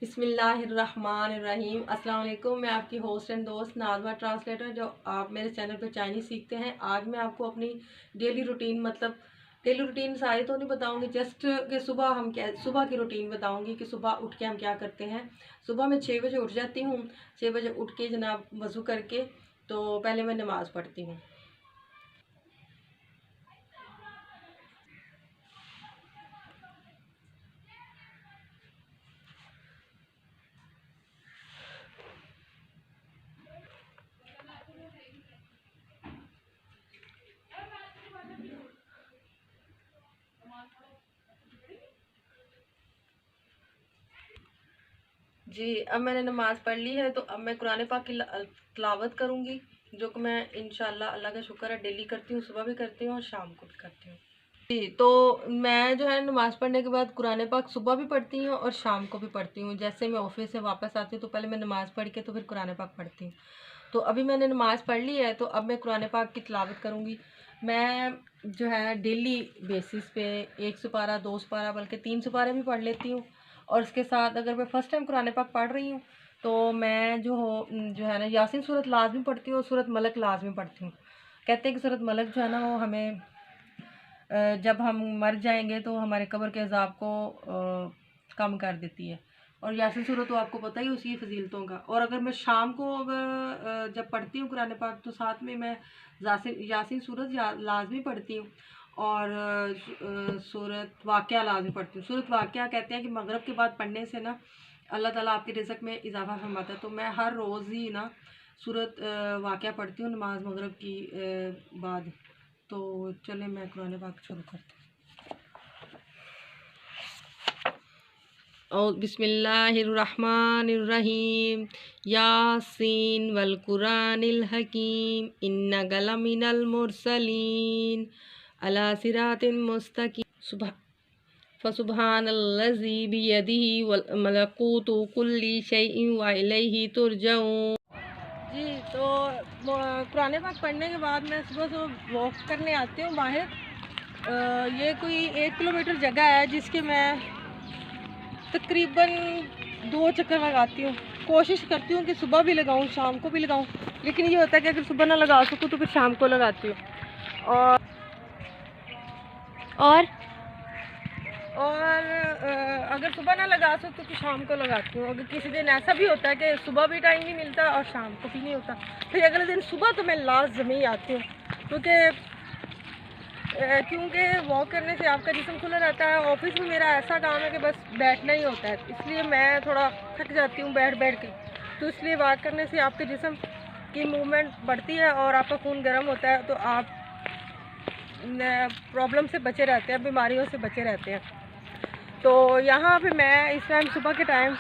बिस्मिल्लाहिर्रहमानिर्रहीम। अस्सलाम वालेकुम। मैं आपकी होस्ट एंड दोस्त नाज़मा ट्रांसलेटर, जो आप मेरे चैनल पर चाइनीज़ सीखते हैं। आज मैं आपको अपनी डेली रूटीन डेली रूटीन सारी तो नहीं बताऊंगी, जस्ट कि सुबह की रूटीन बताऊंगी कि सुबह उठ के हम क्या करते हैं। सुबह मैं 6 बजे उठ जाती हूँ। 6 बजे उठ के जनाब वज़ू करके तो पहले मैं नमाज़ पढ़ती हूँ। जी, अब मैंने नमाज़ पढ़ ली है तो अब मैं कुरान पाक की तिलावत करूँगी, जो कि मैं इंशाल्लाह अल्लाह का शुक्र है डेली करती हूँ। सुबह भी करती हूँ और शाम को भी करती हूँ। जी, तो मैं जो है नमाज़ पढ़ने के बाद कुरान पाक सुबह भी पढ़ती हूँ और शाम को भी पढ़ती हूँ। जैसे मैं ऑफिस से वापस आती हूँ तो पहले मैं नमाज़ पढ़ के तो फिर कुरान पाक पढ़ती हूँ। तो अभी मैंने नमाज़ पढ़ ली है तो अब मैं कुरान पाक की तिलावत करूँगी। मैं जो है डेली बेसिस पे 1 सुपारा, 2 सुपारा, बल्कि 3 सुपारे भी पढ़ लेती हूँ। और उसके साथ अगर मैं फ़र्स्ट टाइम कुरान पाक पढ़ रही हूँ तो मैं जो है ना यासीन सूरत लाज़मी पढ़ती हूँ और सूरत मलक लाज़मी पढ़ती हूँ। कहते हैं कि सूरत मलक जो है ना वो हमें जब हम मर जाएंगे तो हमारे कब्र के अज़ाब को कम कर देती है। और यासीन सूरत तो आपको पता ही उसी फजीलतों का। और अगर मैं शाम को अगर जब पढ़ती हूँ कुरान पाक तो साथ में मैं यासीन सूरत लाजमी पढ़ती हूँ। और सूरत वाक़या लाजमी पढ़ती हूँ। सूरत वाक़या कहते हैं कि मगरिब के बाद पढ़ने से ना अल्लाह ताला आपके रिज़्क़ में इजाफ़ा फरमाता है। तो मैं हर रोज़ ही ना सूरत वाक़या पढ़ती हूँ नमाज मगरिब की बाद। तो चले मैं कुरान पाक शुरू करती हूँ। और बिस्मिल्लाहिर्रहमानिर्रहीम। यासीन वल कुरानिल हकीम इन्नका लमिनल मुरसलीन अला सिरातिन मुस्तकीम सुबह फसुबहानल्लज़ी बियदिही वल मलकूतु कुल्ली शैइन व इलैही तुरजऊन। जी, तो कुरान पाक पढ़ने के बाद मैं सुबह सुबह वॉक करने आती हूँ बाहर। ये कोई 1 किलोमीटर जगह है जिसके मैं तकरीबन 2 चक्कर लगाती हूँ। कोशिश करती हूँ कि सुबह भी लगाऊँ, शाम को भी लगाऊँ, लेकिन ये होता है कि अगर सुबह ना लगा सकूँ तो फिर शाम को लगाती हूँ। और और और अगर सुबह ना लगा सकूँ तो शाम को लगाती हूँ। अगर किसी दिन ऐसा भी होता है कि सुबह भी टाइम नहीं मिलता और शाम को भी नहीं होता, फिर अगले दिन सुबह तो मैं लाज़मी आती हूँ। क्योंकि वॉक करने से आपका जिस्म खुला रहता है। ऑफिस में मेरा ऐसा काम है कि बस बैठना ही होता है, इसलिए मैं थोड़ा थक जाती हूँ बैठ बैठ के। तो इसलिए वॉक करने से आपके जिस्म की मूवमेंट बढ़ती है और आपका खून गर्म होता है, तो आप प्रॉब्लम से बचे रहते हैं, बीमारियों से बचे रहते हैं। तो यहाँ पे मैं इस टाइम सुबह के टाइम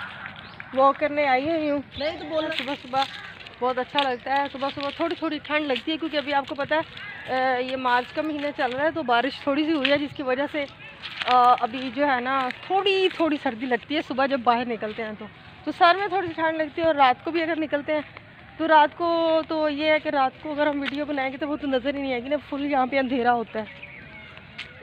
वॉक करने आई हुई हूँ। नहीं तो बोलो, सुबह सुबह बहुत अच्छा लगता है। सुबह सुबह थोड़ी थोड़ी ठंड लगती है, क्योंकि अभी आपको पता है ये मार्च का महीना चल रहा है, तो बारिश थोड़ी सी हुई है, जिसकी वजह से अभी जो है ना थोड़ी थोड़ी सर्दी लगती है सुबह जब बाहर निकलते हैं। तो सर में थोड़ी सी ठंड लगती है। और रात को भी अगर निकलते हैं तो रात को तो ये है कि रात को अगर हम वीडियो बनाएंगे तो वो तो नज़र ही नहीं आएगी ना, फुल यहाँ पे अंधेरा होता है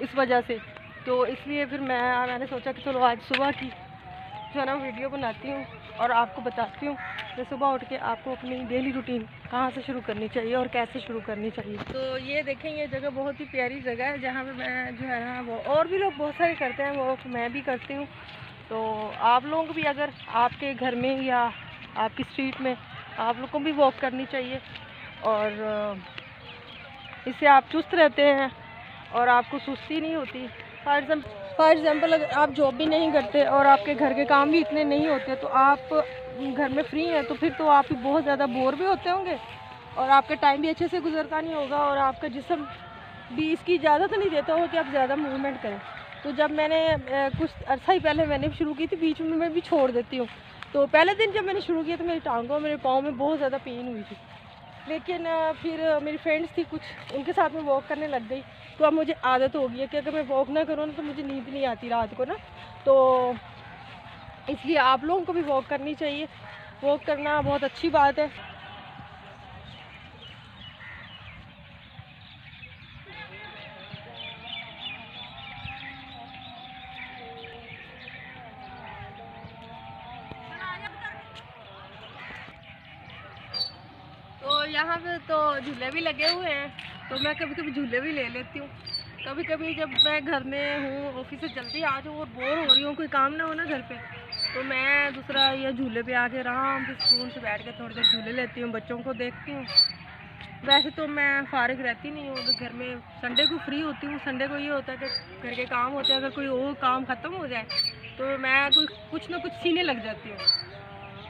इस वजह से। तो इसलिए फिर मैंने सोचा कि चलो आज सुबह की जो है ना वीडियो बनाती हूँ और आपको बताती हूँ कि सुबह उठ के आपको अपनी डेली रूटीन कहाँ से शुरू करनी चाहिए और कैसे शुरू करनी चाहिए। तो ये देखें, ये जगह बहुत ही प्यारी जगह है, जहाँ पे मैं जो है ना वो, और भी लोग बहुत सारे करते हैं वो, मैं भी करती हूँ। तो आप लोगों को भी अगर आपके घर में या आपकी स्ट्रीट में आप लोग को भी वॉक करनी चाहिए। और इससे आप चुस्त रहते हैं और आपको सुस्ती नहीं होती। फॉर एग्ज़ाम्पल अगर आप जॉब भी नहीं करते और आपके घर के काम भी इतने नहीं होते, तो आप घर में फ्री हैं, तो फिर तो आप बहुत ज़्यादा बोर भी होते होंगे और आपका टाइम भी अच्छे से गुजरता नहीं होगा और आपका जिस्म भी इसकी इजाज़त नहीं देता होगा कि आप ज़्यादा मूवमेंट करें। तो जब मैंने कुछ अर्सा ही पहले मैंने शुरू की थी, बीच में मैं भी छोड़ देती हूँ। तो पहले दिन जब मैंने शुरू किया तो मेरी टांगों, मेरे पाँव में बहुत ज़्यादा पेन हुई थी, लेकिन फिर मेरी फ्रेंड्स थी कुछ, उनके साथ में वॉक करने लग गई। तो अब मुझे आदत हो गई है कि अगर मैं वॉक ना करूँ ना तो मुझे नींद नहीं आती रात को ना। तो इसलिए आप लोगों को भी वॉक करनी चाहिए। वॉक करना बहुत अच्छी बात है। यहाँ पे तो झूले भी लगे हुए हैं, तो मैं कभी कभी झूले भी ले लेती हूँ। कभी कभी जब मैं घर में हूँ, ऑफिस से जल्दी आ जाऊँ और बोर हो रही हूँ, कोई काम ना हो ना घर पे, तो मैं दूसरा ये झूले पे आके आराम से सुकून से बैठ के थोड़ी देर झूले लेती हूँ, बच्चों को देखती हूँ। वैसे तो मैं फारिग रहती नहीं हूँ, घर में संडे को फ्री होती हूँ। संडे को ये होता है कि घर के काम होते हैं, अगर कोई और काम ख़त्म हो जाए तो मैं कुछ ना कुछ सीने लग जाती हूँ।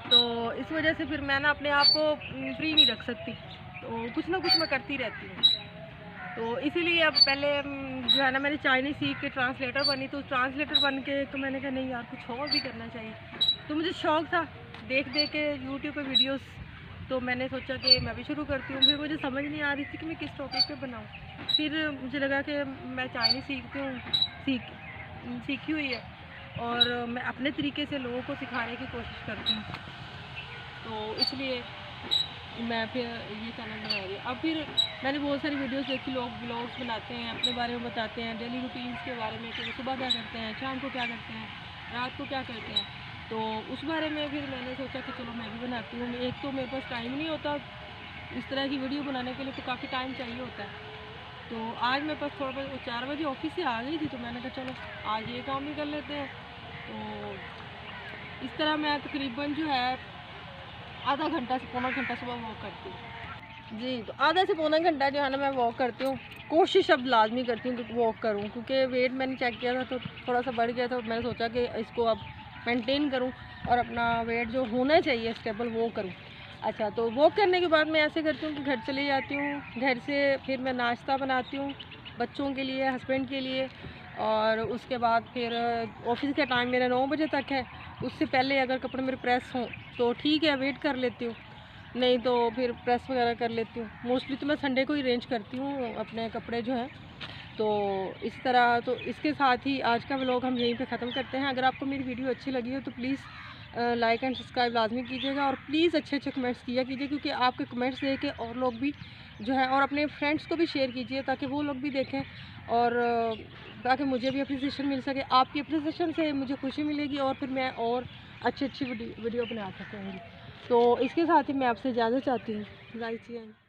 तो इस वजह से फिर मैं ना अपने आप को फ्री नहीं रख सकती, तो कुछ ना कुछ मैं करती रहती हूँ। तो इसीलिए अब पहले जो है ना, मैंने चाइनीज़ सीख के ट्रांसलेटर बनी, तो ट्रांसलेटर बन के तो मैंने कहा नहीं यार, कुछ और भी करना चाहिए। तो मुझे शौक़ था देख के यूट्यूब पे वीडियोस, तो मैंने सोचा कि मैं भी शुरू करती हूँ। फिर मुझे समझ नहीं आ रही थी कि मैं किस टॉपिक पे बनाऊँ। फिर मुझे लगा कि मैं चाइनीज़ सीखती हूँ, सीखी हुई है, और मैं अपने तरीके से लोगों को सिखाने की कोशिश करती हूँ, तो इसलिए मैं फिर ये चैनल बना रही हूँ। अब फिर मैंने बहुत सारी वीडियोस देखी, लोग ब्लॉग्स बनाते हैं, अपने बारे में बताते हैं, डेली रूटीन्स के बारे में कि वो सुबह क्या करते हैं, शाम को क्या करते हैं, रात को क्या करते हैं। तो उस बारे में फिर मैंने सोचा कि चलो मैं भी बनाती हूँ। एक तो मेरे पास टाइम नहीं होता इस तरह की वीडियो बनाने के लिए, तो काफ़ी टाइम चाहिए होता है। तो आज मेरे पास थोड़ा बहुत 4 बजे ऑफिस से आ गई थी, तो मैंने कहा चलो आज ये काम भी कर लेते हैं। तो इस तरह मैं तकरीबन जो है आधा घंटा से पौना घंटा सुबह वॉक करती हूँ जी। तो आधा से पौना घंटा जो है ना मैं वॉक करती हूँ। कोशिश अब लाजमी करती हूँ कि वॉक करूँ, क्योंकि वेट मैंने चेक किया था तो थोड़ा सा बढ़ गया था। मैंने सोचा कि इसको अब मेंटेन करूँ और अपना वेट जो होना चाहिए स्टेबल वो करूँ। अच्छा, तो वॉक करने के बाद मैं ऐसे करती हूँ कि घर चली जाती हूँ। घर से फिर मैं नाश्ता बनाती हूँ बच्चों के लिए, हस्बैंड के लिए, और उसके बाद फिर ऑफिस का टाइम मेरा 9 बजे तक है। उससे पहले अगर कपड़े मेरे प्रेस हों तो ठीक है, वेट कर लेती हूँ, नहीं तो फिर प्रेस वगैरह कर लेती हूँ। मोस्टली तो मैं संडे को ही अरेंज करती हूँ अपने कपड़े जो हैं। तो इस तरह, तो इसके साथ ही आज का व्लॉग हम यहीं पे ख़त्म करते हैं। अगर आपको मेरी वीडियो अच्छी लगी हो तो प्लीज़ लाइक एंड सब्सक्राइब लाजमी कीजिएगा, और प्लीज़ अच्छे अच्छे कमेंट्स किया कीजिए, क्योंकि आपके कमेंट्स देख के और लोग भी जो है, और अपने फ्रेंड्स को भी शेयर कीजिए ताकि वो लोग भी देखें, और ताकि मुझे भी अप्रिसिएशन मिल सके। आपकी अप्रिसिएशन से मुझे खुशी मिलेगी और फिर मैं और अच्छी अच्छी वीडियो बना सकूँगी। तो इसके साथ ही मैं आपसे इजाज़त चाहती हूँ। बाय।